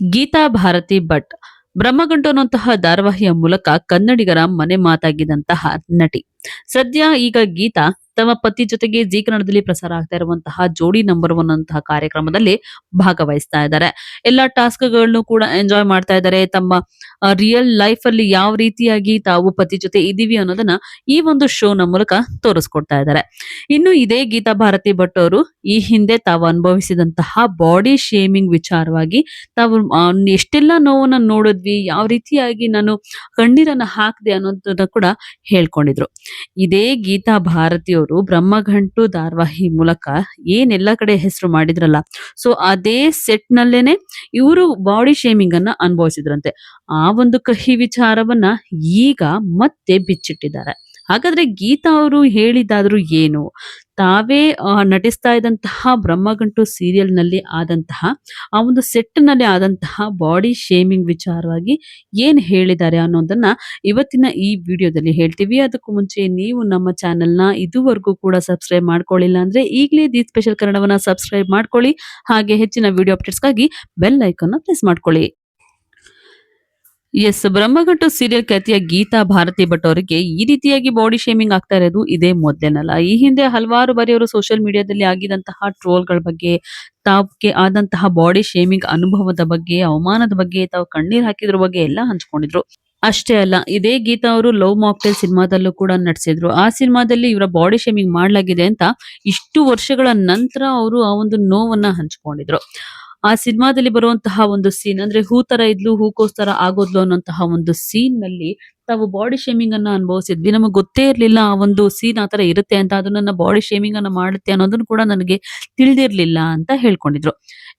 ಗೀತಾ ಭಾರತಿ ಭಟ್ ಬ್ರಹ್ಮಗಂಟು ಅನ್ನುವಂತಹ ಧಾರಾವಾಹಿಯ ಮೂಲಕ ಕನ್ನಡಿಗರ ಮನೆ ಮಾತಾಗಿದ್ದಂತಹ ನಟಿ. ಸದ್ಯ ಈಗ ಗೀತಾ ತಮ್ಮ ಪತಿ ಜೊತೆಗೆ ಜೀ ಕನ್ನಡದಲ್ಲಿ ಪ್ರಸಾರ ಆಗ್ತಾ ಇರುವಂತಹ ಜೋಡಿ ನಂಬರ್ ಒನ್ ಅಂತಹ ಕಾರ್ಯಕ್ರಮದಲ್ಲಿ ಭಾಗವಹಿಸ್ತಾ ಇದ್ದಾರೆ. ಎಲ್ಲಾ ಟಾಸ್ಕ್ ಗಳನ್ನು ಕೂಡ ಎಂಜಾಯ್ ಮಾಡ್ತಾ ಇದ್ದಾರೆ. ತಮ್ಮ ರಿಯಲ್ ಲೈಫ್ ಅಲ್ಲಿ ಯಾವ ರೀತಿಯಾಗಿ ತಾವು ಪತಿ ಜೊತೆ ಇದೀವಿ ಅನ್ನೋದನ್ನ ಈ ಒಂದು ಶೋನ ಮೂಲಕ ತೋರಿಸ್ಕೊಡ್ತಾ ಇದ್ದಾರೆ. ಇನ್ನು ಇದೇ ಗೀತಾ ಭಾರತಿ ಭಟ್ ಅವರು ಈ ಹಿಂದೆ ತಾವು ಅನುಭವಿಸಿದಂತಹ ಬಾಡಿ ಶೇಮಿಂಗ್ ವಿಚಾರವಾಗಿ ತಾವು ಎಷ್ಟೆಲ್ಲಾ ನೋವನ್ನ ನೋಡಿದ್ವಿ, ಯಾವ ರೀತಿಯಾಗಿ ನಾನು ಕಣ್ಣೀರನ್ನ ಹಾಕ್ದೆ ಅನ್ನೋದನ್ನ ಕೂಡ ಹೇಳ್ಕೊಂಡಿದ್ರು. ಇದೇ ಗೀತಾ ಭಾರತಿಯವರು ಬ್ರಹ್ಮಗಂಟು ಧಾರಾವಾಹಿ ಮೂಲಕ ಏನೆಲ್ಲ ಕಡೆ ಹೆಸರು ಮಾಡಿದ್ರಲ್ಲ, ಸೊ ಅದೇ ಸೆಟ್ ನಲ್ಲೇನೆ ಇವರು ಬಾಡಿ ಶೇಮಿಂಗ್ ಅನ್ನ ಅನುಭವಿಸಿದ್ರಂತೆ. ಆ ಒಂದು ಕಹಿ ವಿಚಾರವನ್ನ ಈಗ ಮತ್ತೆ ಬಿಚ್ಚಿಟ್ಟಿದ್ದಾರೆ. ಹಾಗಾದ್ರೆ ಗೀತಾ ಅವರು ಹೇಳಿದ್ದಾದ್ರೂ ಏನು? ತಾವೇ ನಟಿಸ್ತಾ ಇದ್ದಂತಹ ಬ್ರಹ್ಮಗಂಟು ಸೀರಿಯಲ್ ನಲ್ಲಿ ಆದಂತಹ ಆ ಒಂದು ಸೆಟ್ ನಲ್ಲಿ ಆದಂತಹ ಬಾಡಿ ಶೇಮಿಂಗ್ ವಿಚಾರವಾಗಿ ಏನ್ ಹೇಳಿದ್ದಾರೆ ಅನ್ನೋದನ್ನ ಇವತ್ತಿನ ಈ ವಿಡಿಯೋದಲ್ಲಿ ಹೇಳ್ತೀವಿ. ಅದಕ್ಕೂ ಮುಂಚೆ ನೀವು ನಮ್ಮ ಚಾನೆಲ್ನ ಇದುವರೆಗೂ ಕೂಡ ಸಬ್ಸ್ಕ್ರೈಬ್ ಮಾಡ್ಕೊಳ್ಳಿಲ್ಲ ಅಂದ್ರೆ ಈಗಲೇ ದಿ ಸ್ಪೆಷಲ್ ಕನ್ನಡವನ್ನ ಸಬ್ಸ್ಕ್ರೈಬ್ ಮಾಡ್ಕೊಳ್ಳಿ. ಹಾಗೆ ಹೆಚ್ಚಿನ ವಿಡಿಯೋ ಅಪ್ಡೇಟ್ಸ್ಗಾಗಿ ಬೆಲ್ ಐಕಾನ್ ಪ್ರೆಸ್ ಮಾಡ್ಕೊಳ್ಳಿ. ಎಸ್, ಬ್ರಹ್ಮಗಂಟು ಸೀರಿಯಲ್ ಖ್ಯಾತಿಯ ಗೀತಾ ಭಾರತಿ ಭಟ್ ಅವರಿಗೆ ಈ ರೀತಿಯಾಗಿ ಬಾಡಿ ಶೇಮಿಂಗ್ ಆಗ್ತಾ ಇರೋದು ಇದೇ ಮೊದಲೇನಲ್ಲ. ಈ ಹಿಂದೆ ಹಲವಾರು ಬಾರಿ ಅವರು ಸೋಷಿಯಲ್ ಮೀಡಿಯಾದಲ್ಲಿ ಆಗಿದಂತಹ ಟ್ರೋಲ್ಗಳ ಬಗ್ಗೆ, ತಾವ್ಗೆ ಆದಂತಹ ಬಾಡಿ ಶೇಮಿಂಗ್ ಅನುಭವದ ಬಗ್ಗೆ, ಅವಮಾನದ ಬಗ್ಗೆ, ತಾವು ಕಣ್ಣೀರ್ ಹಾಕಿದ್ರ ಬಗ್ಗೆ ಎಲ್ಲ ಹಂಚ್ಕೊಂಡಿದ್ರು. ಅಷ್ಟೇ ಅಲ್ಲ, ಇದೇ ಗೀತಾ ಅವರು ಲವ್ ಮಾಕ್ಟೇಲ್ ಸಿನಿಮಾದಲ್ಲೂ ಕೂಡ ನಟಿಸಿದ್ರು. ಆ ಸಿನಿಮಾದಲ್ಲಿ ಇವರ ಬಾಡಿ ಶೇಮಿಂಗ್ ಮಾಡಲಾಗಿದೆ ಅಂತ ಇಷ್ಟು ವರ್ಷಗಳ ನಂತರ ಅವರು ಆ ಒಂದು ನೋವನ್ನ ಹಂಚ್ಕೊಂಡಿದ್ರು. ಆ ಸಿನಿಮಾದಲ್ಲಿ ಬರುವಂತಹ ಒಂದು ಸೀನ್ ಅಂದ್ರೆ ಹೂ ತರ ಇದ್ಲು ಹೂಕೋಸ್ ತರ ಆಗೋದ್ಲು ಅನ್ನೋಂತಹ ಒಂದು ಸೀನ್ ನಲ್ಲಿ ತಾವು ಬಾಡಿ ಶೇಮಿಂಗ್ ಅನ್ನ ಅನುಭವಿಸಿದ್ವಿ. ನಮಗೆ ಗೊತ್ತೇ ಇರ್ಲಿಲ್ಲ ಆ ಒಂದು ಸೀನ್ ಆತರ ಇರುತ್ತೆ ಅಂತ, ಅದು ನನ್ನ ಬಾಡಿ ಶೇಮಿಂಗ್ ಅನ್ನ ಮಾಡುತ್ತೆ ಅನ್ನೋದನ್ನು ಕೂಡ ನನಗೆ ತಿಳಿದಿರ್ಲಿಲ್ಲ ಅಂತ ಹೇಳ್ಕೊಂಡಿದ್ರು.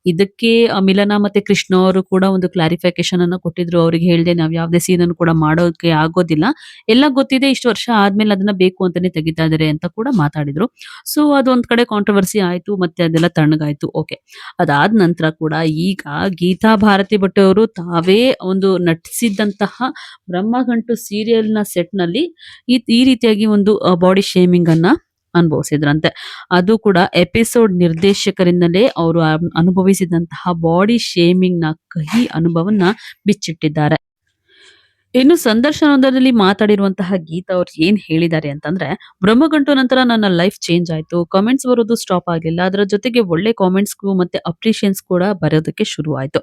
ಇದಕ್ಕೆ ಮಿಲನ ಮತ್ತೆ ಕೃಷ್ಣ ಅವರು ಕೂಡ ಒಂದು ಕ್ಲಾರಿಫಿಕೇಶನ್ ಅನ್ನ ಕೊಟ್ಟಿದ್ರು. ಅವ್ರಿಗೆ ಹೇಳ್ದೆ ನಾವ್ ಯಾವ್ದೇ ಸೀನ್ ಅನ್ನು ಕೂಡ ಮಾಡೋಕೆ ಆಗೋದಿಲ್ಲ, ಎಲ್ಲ ಗೊತ್ತಿದೆ, ಇಷ್ಟು ವರ್ಷ ಆದ್ಮೇಲೆ ಅದನ್ನ ಬೇಕು ಅಂತಾನೆ ತೆಗಿತಾ ಇದಾರೆ ಅಂತ ಕೂಡ ಮಾತಾಡಿದ್ರು. ಸೊ ಅದೊಂದ್ ಕಡೆ ಕಾಂಟ್ರವರ್ಸಿ ಆಯ್ತು, ಮತ್ತೆ ಅದೆಲ್ಲ ತಣ್ಣಗಾಯ್ತು. ಓಕೆ, ಅದಾದ ನಂತರ ಕೂಡ ಈಗ ಗೀತಾ ಭಾರತಿ ಭಟ್ ಅವರು ತಾವೇ ಒಂದು ನಟಿಸಿದ್ದಂತಹ ಬ್ರಹ್ಮಗಂಟು ಸೀರಿಯಲ್‌ನ ಸೆಟ್‌ನಲ್ಲಿ ಈ ರೀತಿಯಾಗಿ ಒಂದು ಬಾಡಿ ಶೇಮಿಂಗ್ ಅನ್ನ ಅನುಭವಿಸಿದ್ರಂತೆ. ಅದು ಕೂಡ ಎಪಿಸೋಡ್ ನಿರ್ದೇಶಕರಿಂದಲೇ ಅವರು ಅನುಭವಿಸಿದಂತಹ ಬಾಡಿ ಶೇಮಿಂಗ್‌ನ ಕಹಿ ಅನುಭವನ್ನ ಬಿಚ್ಚಿಟ್ಟಿದ್ದಾರೆ. ಇನ್ನು ಸಂದರ್ಶನವೊಂದರಲ್ಲಿ ಮಾತಾಡಿರುವಂತಹ ಗೀತಾ ಅವ್ರು ಏನ್ ಹೇಳಿದ್ದಾರೆ ಅಂತಂದ್ರೆ, ಬ್ರಹ್ಮಗಂಟು ನಂತರ ನನ್ನ ಲೈಫ್ ಚೇಂಜ್ ಆಯ್ತು. ಕಾಮೆಂಟ್ಸ್ ಬರೋದು ಸ್ಟಾಪ್ ಆಗ್ಲಿಲ್ಲ. ಅದರ ಜೊತೆಗೆ ಒಳ್ಳೆ ಕಾಮೆಂಟ್ಸ್‌ಗೂ ಮತ್ತೆ ಅಪ್ರಿಷಿಯೇಷನ್ಸ್ ಕೂಡ ಬರೋದಕ್ಕೆ ಶುರು ಆಯ್ತು.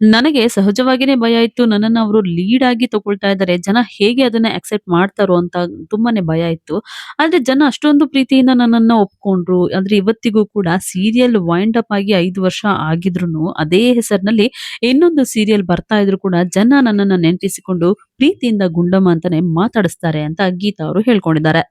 ನನಗೆ ಸಹಜವಾಗಿಯೇ ಭಯ ಇತ್ತು. ನನ್ನನ್ನ ಅವರು ಲೀಡ್ ಆಗಿ ತಗೊಳ್ತಾ ಇದ್ದಾರೆ. ಜನ ಹೇಗೆ ಅದನ್ನ ಅಕ್ಸೆಪ್ಟ್ ಮಾಡ್ತಾರೋ ಅಂತ ತುಂಬಾನೇ ಭಯ ಇತ್ತು. ಆದ್ರೆ ಜನ ಅಷ್ಟೊಂದು ಪ್ರೀತಿಯಿಂದ ನನ್ನನ್ನ ಒಪ್ಕೊಂಡ್ರು. ಆದ್ರೆ ಇವತ್ತಿಗೂ ಕೂಡ ಸೀರಿಯಲ್ ವೈಂಡ್ ಅಪ್ ಆಗಿ 5 ವರ್ಷ ಆಗಿದ್ರೂನು ಅದೇ ಹೆಸರಿನಲ್ಲಿ ಇನ್ನೊಂದು ಸೀರಿಯಲ್ ಬರ್ತಾ ಇದ್ರು ಕೂಡ ಜನ ನನ್ನನ್ನ ನೆನಪಿಸಿಕೊಂಡು ಪ್ರೀತಿಯಿಂದ ಗುಂಡಮ್ಮ ಅಂತಾನೆ ಮಾತಾಡಿಸ್ತಾರೆ ಅಂತ ಗೀತಾ ಅವರು ಹೇಳ್ಕೊಂಡಿದ್ದಾರೆ.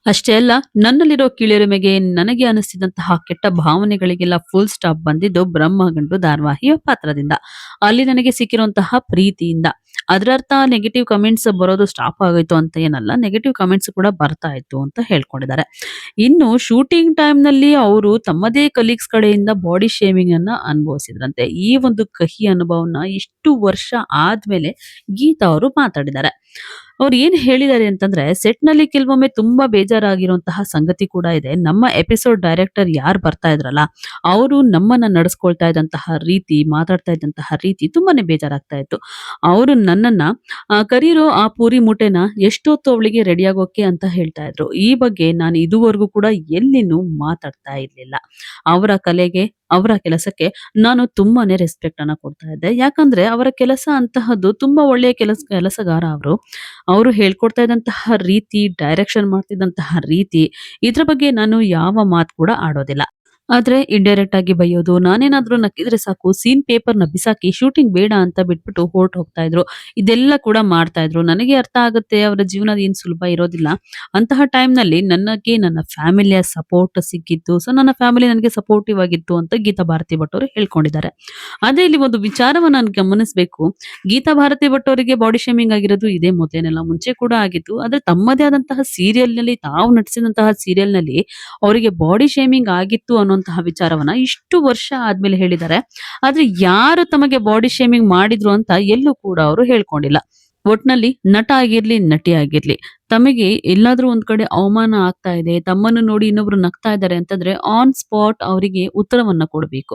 ಅಷ್ಟೇ ಅಲ್ಲ, ನನ್ನಲ್ಲಿರೋ ಕೀಳರಿಮೆಗೆ, ನನಗೆ ಅನಿಸ್ತಿದ್ದಂತಹ ಕೆಟ್ಟ ಭಾವನೆಗಳಿಗೆಲ್ಲ ಫುಲ್ ಸ್ಟಾಪ್ ಬಂದಿದ್ದು ಬ್ರಹ್ಮಗಂಟು ಧಾರಾವಾಹಿಯ ಪಾತ್ರದಿಂದ. ಅಲ್ಲಿ ನನಗೆ ಸಿಕ್ಕಿರುವಂತಹ ಪ್ರೀತಿಯಿಂದ. ಅದರರ್ಥ ನೆಗೆಟಿವ್ ಕಮೆಂಟ್ಸ್ ಬರೋದು ಸ್ಟಾಪ್ ಆಗೋಯ್ತು ಅಂತ ಏನಲ್ಲ, ನೆಗೆಟಿವ್ ಕಮೆಂಟ್ಸ್ ಕೂಡ ಬರ್ತಾ ಇತ್ತು ಅಂತ ಹೇಳ್ಕೊಂಡಿದ್ದಾರೆ. ಇನ್ನು ಶೂಟಿಂಗ್ ಟೈಮ್ ನಲ್ಲಿ ಅವರು ತಮ್ಮದೇ ಕಲೀಗ್ಸ್ ಕಡೆಯಿಂದ ಬಾಡಿ ಶೇಮಿಂಗ್ ಅನ್ನ ಅನುಭವಿಸಿದ್ರಂತೆ. ಈ ಒಂದು ಕಹಿ ಅನುಭವನ ಇಷ್ಟು ವರ್ಷ ಆದ್ಮೇಲೆ ಗೀತಾ ಅವರು ಮಾತಾಡಿದ್ದಾರೆ. ಅವ್ರು ಏನ್ ಹೇಳಿದ್ದಾರೆ ಅಂತಂದ್ರೆ, ಸೆಟ್ ನಲ್ಲಿ ಕೆಲವೊಮ್ಮೆ ತುಂಬಾ ಬೇಜಾರಾಗಿರುವಂತಹ ಸಂಗತಿ ಕೂಡ ಇದೆ. ನಮ್ಮ ಎಪಿಸೋಡ್ ಡೈರೆಕ್ಟರ್ ಯಾರು ಬರ್ತಾ ಇದ್ರಲ್ಲ, ಅವರು ನಮ್ಮನ್ನ ನಡೆಸ್ಕೊಳ್ತಾ ಇದ್ದಂತಹ ರೀತಿ, ಮಾತಾಡ್ತಾ ಇದ್ದಂತಹ ರೀತಿ ತುಂಬಾನೇ ಬೇಜಾರಾಗ್ತಾ ಇತ್ತು. ಅವರು ನನ್ನನ್ನ ಕರೀರೋ ಆ ಪೂರಿ ಮೂಟೆನ ಎಷ್ಟೊತ್ತು ಅವಳಿಗೆ ರೆಡಿ ಆಗೋಕೆ ಅಂತ ಹೇಳ್ತಾ ಇದ್ರು. ಈ ಬಗ್ಗೆ ನಾನು ಇದುವರೆಗೂ ಕೂಡ ಎಲ್ಲಿನೂ ಮಾತಾಡ್ತಾ ಇರ್ಲಿಲ್ಲ. ಅವರ ಕಲೆಗೆ, ಅವರ ಕೆಲಸಕ್ಕೆ ನಾನು ತುಂಬಾನೇ ರೆಸ್ಪೆಕ್ಟ್ ಅನ್ನ ಕೊಡ್ತಾ ಇದ್ದೆ. ಯಾಕಂದ್ರೆ ಅವರ ಕೆಲಸ ಅಂತಹದ್ದು ತುಂಬಾ ಒಳ್ಳೆಯ ಕೆಲಸಗಾರ ಅವರು. ಅವರು ಹೇಳ್ಕೊಡ್ತಾ ಇದ್ದಂತಹ ರೀತಿ, ಡೈರೆಕ್ಷನ್ ಮಾಡ್ತಿದ್ದಂತಹ ರೀತಿ, ಇದ್ರ ಬಗ್ಗೆ ನಾನು ಯಾವ ಮಾತು ಕೂಡ ಆಡೋದಿಲ್ಲ. ಆದ್ರೆ ಇಂಡೈರೆಕ್ಟ್ ಆಗಿ ಬೈಯೋದು, ನಾನೇನಾದ್ರೂ ನಕ್ಕಿದ್ರೆ ಸಾಕು ಸೀನ್ ಪೇಪರ್‌ನ ಬಿಸಾಕಿ ಶೂಟಿಂಗ್ ಬೇಡ ಅಂತ ಬಿಟ್ಬಿಟ್ಟು ಹೊರಟು ಹೋಗ್ತಾ ಇದ್ರು. ಇದೆಲ್ಲ ಕೂಡ ಮಾಡ್ತಾ ಇದ್ರು. ನನಗೆ ಅರ್ಥ ಆಗುತ್ತೆ ಅವರ ಜೀವನ ಏನ್ ಸುಲಭ ಇರೋದಿಲ್ಲ. ಅಂತಹ ಟೈಮ್‌ನಲ್ಲಿ ನನಗೆ ನನ್ನ ಫ್ಯಾಮಿಲಿಯ ಸಪೋರ್ಟ್ ಸಿಕ್ಕಿತ್ತು. ಸೊ ನನ್ನ ಫ್ಯಾಮಿಲಿ ನನಗೆ ಸಪೋರ್ಟಿವ್ ಆಗಿತ್ತು ಅಂತ ಗೀತಾ ಭಾರತಿ ಭಟ್ ಅವರು ಹೇಳ್ಕೊಂಡಿದ್ದಾರೆ. ಅದೇ ಇಲ್ಲಿ ಒಂದು ವಿಚಾರವನ್ನ ನಾನು ಗಮನಿಸಬೇಕು. ಗೀತಾ ಭಾರತಿ ಭಟ್ ಅವರಿಗೆ ಬಾಡಿ ಶೇಮಿಂಗ್ ಆಗಿರೋದು ಇದೇ ಮೊದಲೇನಲ್ಲ, ಮುಂಚೆ ಕೂಡ ಆಗಿತ್ತು. ಆದ್ರೆ ತಮ್ಮದೇ ಆದಂತಹ ಸೀರಿಯಲ್‌ನಲ್ಲಿ, ತಾವು ನಟಿಸಿದಂತಹ ಸೀರಿಯಲ್‌ನಲ್ಲಿ ಅವರಿಗೆ ಬಾಡಿ ಶೇಮಿಂಗ್ ಆಗಿತ್ತು ಅನ್ನುವಂತಹ ವಿಚಾರವನ್ನ ಇಷ್ಟು ವರ್ಷ ಆದ್ಮೇಲೆ ಹೇಳಿದ್ದಾರೆ. ಆದ್ರೆ ಯಾರು ತಮಗೆ ಬಾಡಿ ಶೇಮಿಂಗ್ ಮಾಡಿದ್ರು ಅಂತ ಎಲ್ಲೂ ಕೂಡ ಅವರು ಹೇಳ್ಕೊಂಡಿಲ್ಲ. ಒಟ್ನಲ್ಲಿ ನಟ ಆಗಿರ್ಲಿ, ನಟಿ ಆಗಿರ್ಲಿ, ತಮಗೆ ಎಲ್ಲಾದ್ರೂ ಒಂದ್ ಕಡೆ ಅವಮಾನ ಆಗ್ತಾ ಇದೆ, ತಮ್ಮನ್ನು ನೋಡಿ ಇನ್ನೊಬ್ರು ನಗ್ತಾ ಇದ್ದಾರೆ ಅಂತಂದ್ರೆ ಆನ್ ಸ್ಪಾಟ್ ಅವರಿಗೆ ಉತ್ತರವನ್ನ ಕೊಡ್ಬೇಕು.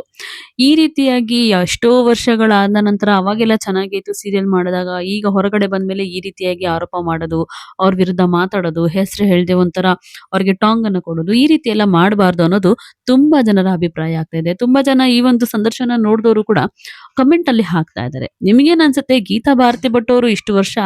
ಈ ರೀತಿಯಾಗಿ ಎಷ್ಟೋ ವರ್ಷಗಳಾದ ನಂತರ ಅವಾಗೆಲ್ಲ ಚೆನ್ನಾಗಿತ್ತು ಸೀರಿಯಲ್ ಮಾಡಿದಾಗ, ಈಗ ಹೊರಗಡೆ ಬಂದ್ಮೇಲೆ ಈ ರೀತಿಯಾಗಿ ಆರೋಪ ಮಾಡೋದು, ಅವ್ರ ವಿರುದ್ಧ ಮಾತಾಡೋದು, ಹೆಸರು ಹೇಳ್ದೆ ಒಂಥರ ಅವ್ರಿಗೆ ಟಾಂಗ್ ಅನ್ನ ಕೊಡೋದು, ಈ ರೀತಿ ಎಲ್ಲ ಮಾಡಬಾರ್ದು ಅನ್ನೋದು ತುಂಬಾ ಜನರ ಅಭಿಪ್ರಾಯ ಆಗ್ತಾ ಇದೆ. ತುಂಬಾ ಜನ ಈ ಒಂದು ಸಂದರ್ಶನ ನೋಡಿದವರು ಕೂಡ ಕಮೆಂಟ್ ಅಲ್ಲಿ ಹಾಕ್ತಾ ಇದ್ದಾರೆ. ನಿಮ್ಗೇನ್ ಅನ್ಸುತ್ತೆ? ಗೀತಾ ಭಾರತಿ ಭಟ್ ಅವರು ಇಷ್ಟು ವರ್ಷ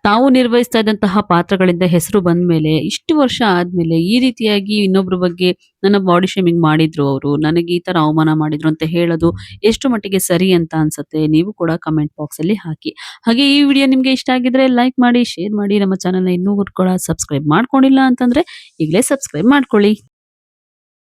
ತಾವು ನಿರ್ವಹಿಸ್ತಾ ಇದ್ದಂತಹ ಪಾತ್ರಗಳಿಂದ ಹೆಸರು ಬಂದ್ಮೇಲೆ, ಇಷ್ಟು ವರ್ಷ ಆದ್ಮೇಲೆ ಈ ರೀತಿಯಾಗಿ ಇನ್ನೊಬ್ರ ಬಗ್ಗೆ ನನ್ನ ಬಾಡಿ ಶೇಮಿಂಗ್ ಮಾಡಿದ್ರು ಅವರು, ನನಗೆ ಈ ತರ ಅವಮಾನ ಮಾಡಿದ್ರು ಅಂತ ಹೇಳೋದು ಎಷ್ಟು ಮಟ್ಟಿಗೆ ಸರಿ ಅಂತ ಅನ್ಸುತ್ತೆ? ನೀವು ಕೂಡ ಕಮೆಂಟ್ ಬಾಕ್ಸ್ ಅಲ್ಲಿ ಹಾಕಿ. ಹಾಗೆ ಈ ವಿಡಿಯೋ ನಿಮ್ಗೆ ಇಷ್ಟ ಆಗಿದ್ರೆ ಲೈಕ್ ಮಾಡಿ, ಶೇರ್ ಮಾಡಿ. ನಮ್ಮ ಚಾನೆಲ್‌ನ ಇನ್ನೂ ಕೂಡ ಸಬ್ಸ್ಕ್ರೈಬ್ ಮಾಡ್ಕೊಂಡಿಲ್ಲ ಅಂತಂದ್ರೆ ಈಗಲೇ ಸಬ್ಸ್ಕ್ರೈಬ್ ಮಾಡ್ಕೊಳ್ಳಿ.